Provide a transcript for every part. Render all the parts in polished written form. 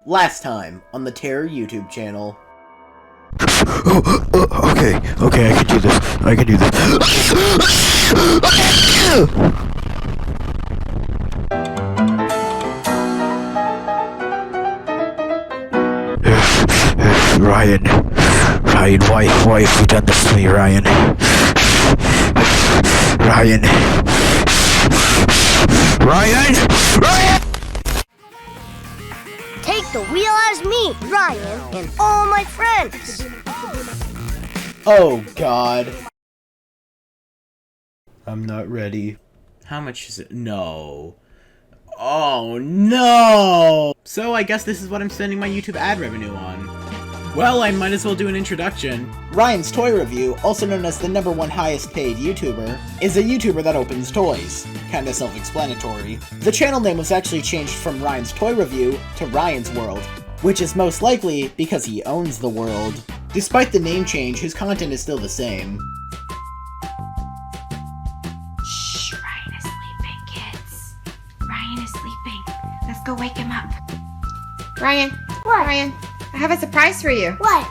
Last time on the Terror YouTube channel. Okay, I can do this. Ryan, why have you done this to me, Ryan? Ryan! Take the wheel as me, Ryan, and all my friends. Oh god. I'm not ready. How much is it? No. Oh no! So I guess this is what I'm spending my YouTube ad revenue on. Well, I might as well do an introduction. Ryan's Toy Review, also known as the #1 highest paid YouTuber, is a YouTuber that opens toys. Kinda self-explanatory. The channel name was actually changed from Ryan's Toy Review to Ryan's World, which is most likely because he owns the world. Despite the name change, his content is still the same. Shh, Ryan is sleeping, kids. Ryan is sleeping. Let's go wake him up. Ryan. What? Ryan, I have a surprise for you. What?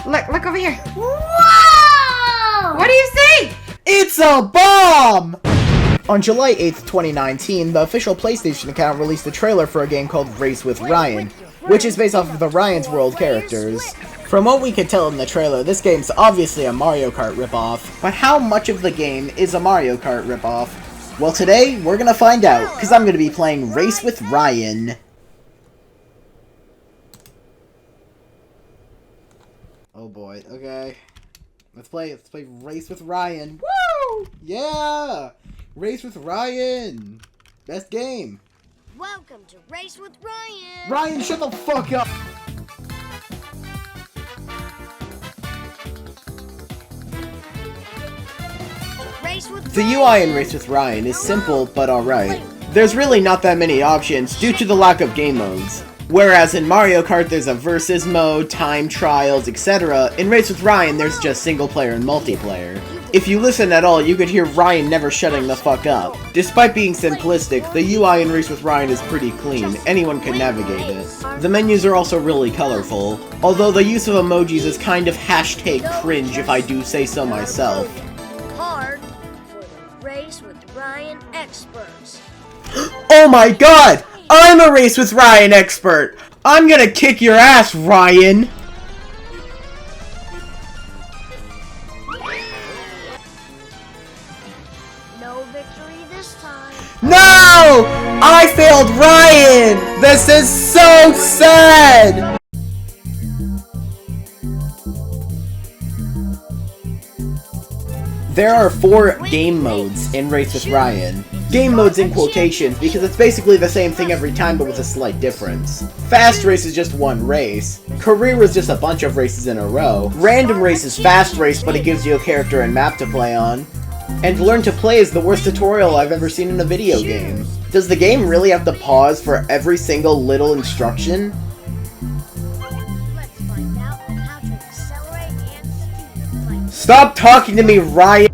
Look over here. Whoa! What do you see? It's a bomb! On July 8th, 2019, the official PlayStation account released a trailer for a game called Race with Ryan, which is based off of the Ryan's World characters. From what we could tell in the trailer, this game's obviously a Mario Kart ripoff, but how much of the game is a Mario Kart ripoff? Well, today, we're gonna find out, because I'm gonna be playing Race with Ryan. Oh boy, okay. Let's play Race with Ryan. Woo! Yeah! Race with Ryan! Best game. Welcome to Race with Ryan. Ryan, shut the fuck up! Race with The UI in Race with Ryan is simple, but alright. There's really not that many options due to the lack of game modes. Whereas in Mario Kart there's a versus mode, time trials, etc., in Race with Ryan there's just single player and multiplayer. If you listen at all, you could hear Ryan never shutting the fuck up. Despite being simplistic, the UI in Race with Ryan is pretty clean, anyone can navigate it. The menus are also really colorful, although the use of emojis is kind of hashtag cringe if I do say so myself. Hard for the Race with Ryan experts. Oh my god! I'm a Race with Ryan expert! I'm gonna kick your ass, Ryan! No victory this time. No! I failed Ryan! This is so sad! There are 4 game modes in Race with Ryan. Game modes in quotations because it's basically the same thing every time but with a slight difference. Fast race is just one race. Career is just a bunch of races in a row. Random race is fast race but it gives you a character and map to play on. And Learn to Play is the worst tutorial I've ever seen in a video game. Does the game really have to pause for every single little instruction? Let's find out how to accelerate and speed. Stop talking to me, Ryan!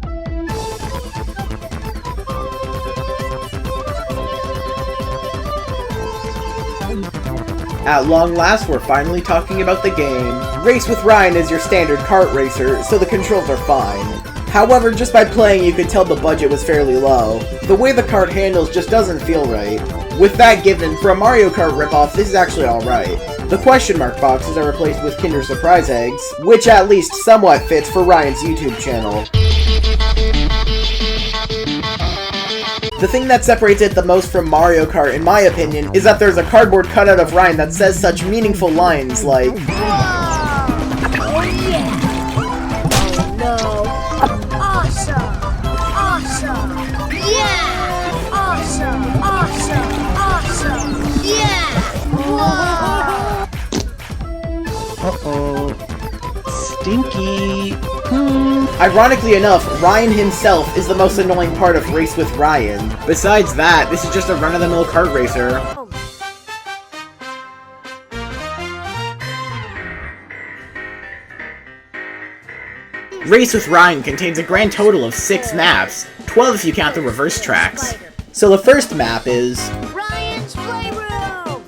At long last, we're finally talking about the game. Race with Ryan is your standard kart racer, so the controls are fine. However, just by playing you could tell the budget was fairly low. The way the kart handles just doesn't feel right. With that given, for a Mario Kart ripoff, this is actually alright. The question mark boxes are replaced with Kinder Surprise eggs, which at least somewhat fits for Ryan's YouTube channel. The thing that separates it the most from Mario Kart, in my opinion, is that there's a cardboard cutout of Ryan that says such meaningful lines like, Oh yeah! Oh no! Awesome! Awesome! Yeah! Awesome! Awesome! Awesome! Yeah! Whoa! uh-oh, stinky. Ironically enough, Ryan himself is the most annoying part of Race with Ryan. Besides that, this is just a run-of-the-mill kart racer. Race with Ryan contains a grand total of 6 maps, 12 if you count the reverse tracks. So the first map is... Ryan's Playroom!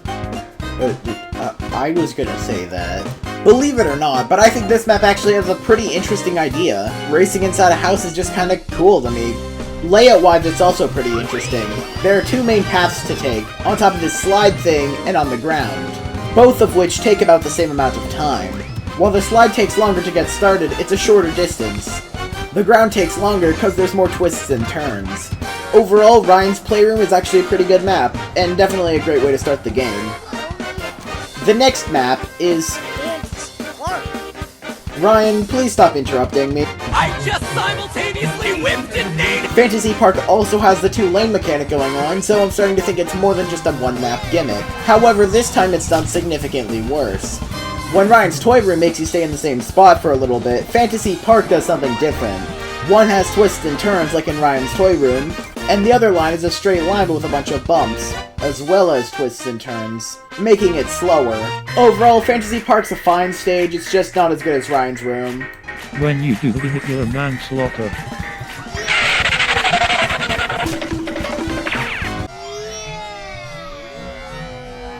I was gonna say that. Believe it or not, but I think this map actually has a pretty interesting idea. Racing inside a house is just kinda cool to me. Layout-wise, it's also pretty interesting. There are two main paths to take, on top of this slide thing and on the ground, both of which take about the same amount of time. While the slide takes longer to get started, it's a shorter distance. The ground takes longer because there's more twists and turns. Overall, Ryan's Playroom is actually a pretty good map, and definitely a great way to start the game. The next map is... Ryan, please stop interrupting me. I just simultaneously whipped and made... Fantasy Park also has the two-lane mechanic going on, so I'm starting to think it's more than just a one-map gimmick. However, this time it's done significantly worse. When Ryan's Toy Room makes you stay in the same spot for a little bit, Fantasy Park does something different. One has twists and turns like in Ryan's Toy Room, and the other line is a straight line but with a bunch of bumps, as well as twists and turns, making it slower. Overall, Fantasy Park's a fine stage, it's just not as good as Ryan's Room. When you do vehicular manslaughter.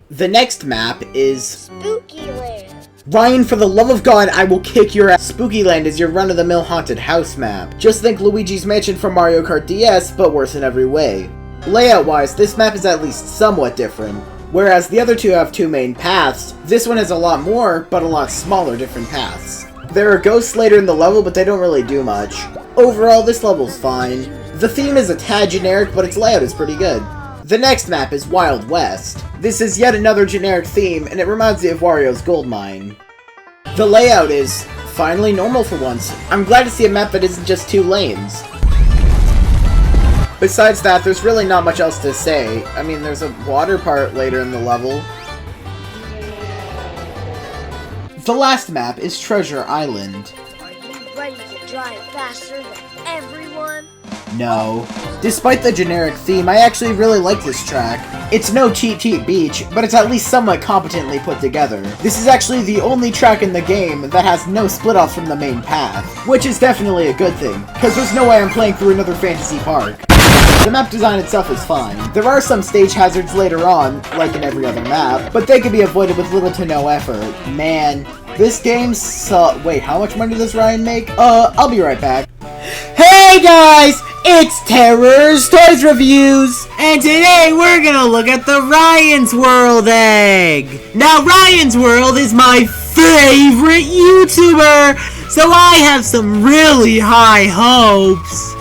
The next map is... Spooky Land. Ryan, for the love of God, I will kick your ass. Spooky Land is your run-of-the-mill haunted house map. Just think Luigi's Mansion from Mario Kart DS, but worse in every way. Layout-wise, this map is at least somewhat different. Whereas the other two have two main paths, this one has a lot more, but a lot smaller different paths. There are ghosts later in the level, but they don't really do much. Overall, this level's fine. The theme is a tad generic, but its layout is pretty good. The next map is Wild West. This is yet another generic theme, and it reminds me of Wario's Gold Mine. The layout is finally normal for once. I'm glad to see a map that isn't just two lanes. Besides that, there's really not much else to say. I mean, there's a water part later in the level. The last map is Treasure Island. Are you ready to drive faster than everyone? No. Despite the generic theme, I actually really like this track. It's no Cheat Beach, but it's at least somewhat competently put together. This is actually the only track in the game that has no split-offs from the main path, which is definitely a good thing, because there's no way I'm playing through another Fantasy Park. The map design itself is fine. There are some stage hazards later on, like in every other map, but they can be avoided with little to no effort. Man, this game wait, how much money does Ryan make? I'll be right back. Hey guys! It's Terror's Toys Reviews! And today we're gonna look at the Ryan's World egg! Now Ryan's World is my favorite YouTuber, so I have some really high hopes.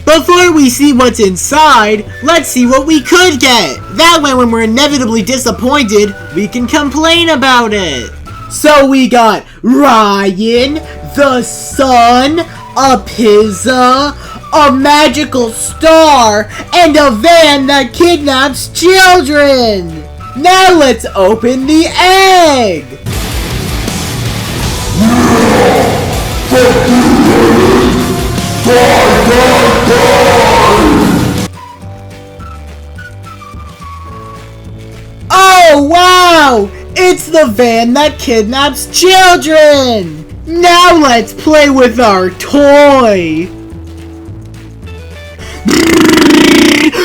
Before we see what's inside, let's see what we could get. That way when we're inevitably disappointed, we can complain about it. So we got Ryan, the sun, a pizza, a magical star, and a van that kidnaps children! Now let's open the egg! Oh wow! It's the van that kidnaps children! Now let's play with our toy!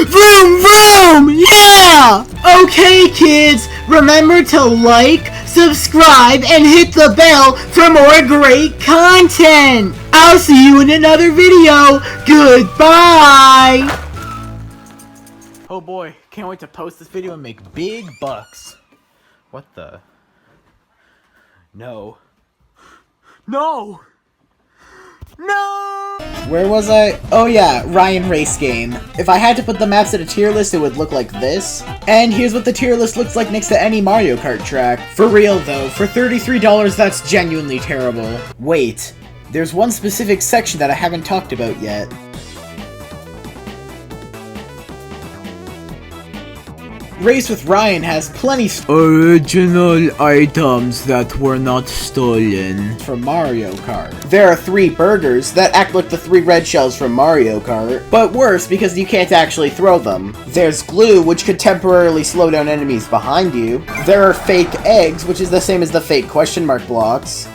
Vroom vroom! Yeah! Okay kids, remember to like, subscribe, and hit the bell for more great content! I'll see you in another video! Goodbye! Oh boy, can't wait to post this video and make big bucks. What the? No. No! No! Where was I? Oh yeah, Ryan Race Game. If I had to put the maps in a tier list, it would look like this. And here's what the tier list looks like next to any Mario Kart track. For real though, for $33 that's genuinely terrible. Wait, there's one specific section that I haven't talked about yet. Race with Ryan has plenty original items that were not stolen from Mario Kart. There are 3 burgers that act like the 3 red shells from Mario Kart, but worse because you can't actually throw them. There's glue, which could temporarily slow down enemies behind you. There are fake eggs, which is the same as the fake question mark blocks.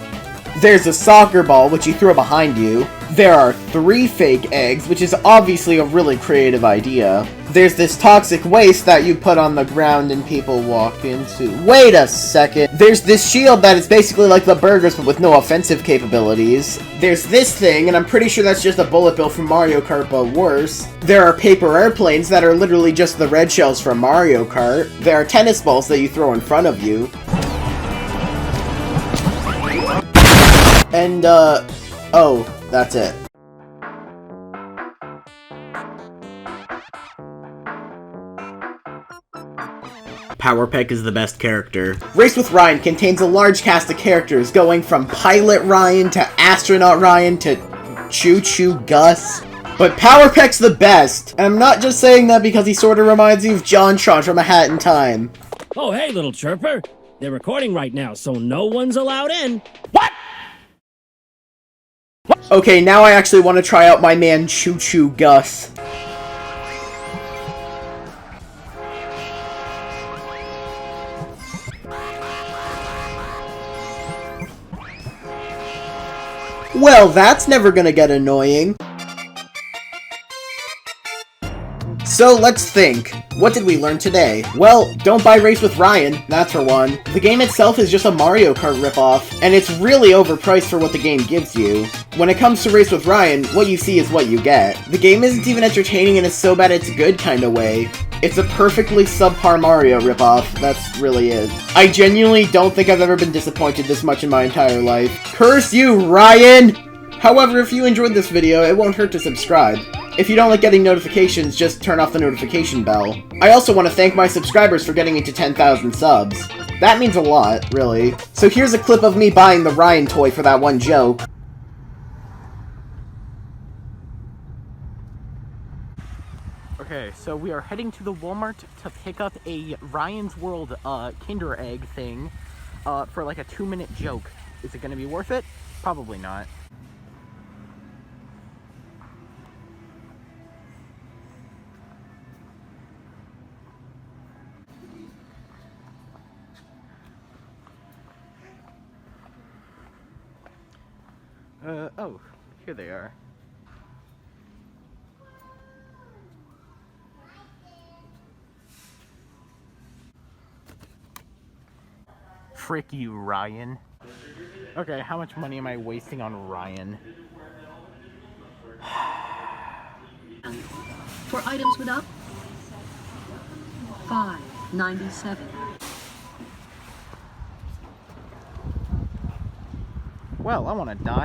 There's a soccer ball, which you throw behind you. There are 3 fake eggs, which is obviously a really creative idea. There's this toxic waste that you put on the ground and people walk into. Wait a second. There's this shield that is basically like the burgers but with no offensive capabilities. There's this thing, and I'm pretty sure that's just a bullet bill from Mario Kart, but worse. There are paper airplanes that are literally just the red shells from Mario Kart. There are tennis balls that you throw in front of you. And, oh, that's it. Powerpeck is the best character. Race with Ryan contains a large cast of characters going from Pilot Ryan to Astronaut Ryan to Choo Choo Gus. But Powerpeck's the best, and I'm not just saying that because he sorta reminds me of JonTron from A Hat in Time. Oh, hey, little chirper. They're recording right now, so no one's allowed in. What? Okay, now I actually want to try out my man Choo Choo Gus. Well, that's never gonna get annoying. So let's think. What did we learn today? Well, don't buy Race with Ryan, that's for one. The game itself is just a Mario Kart ripoff, and it's really overpriced for what the game gives you. When it comes to Race with Ryan, what you see is what you get. The game isn't even entertaining in a so bad it's good kind of way. It's a perfectly subpar Mario ripoff, that's really it. I genuinely don't think I've ever been disappointed this much in my entire life. Curse you, Ryan! However, if you enjoyed this video, it won't hurt to subscribe. If you don't like getting notifications, just turn off the notification bell. I also want to thank my subscribers for getting me to 10,000 subs. That means a lot, really. So here's a clip of me buying the Ryan toy for that one joke. Okay, so we are heading to the Walmart to pick up a Ryan's World Kinder Egg thing for like a 2-minute joke. Is it going to be worth it? Probably not. Oh, here they are. Frick you, Ryan. Okay, how much money am I wasting on Ryan? For items without $5.97. Well, I want to die.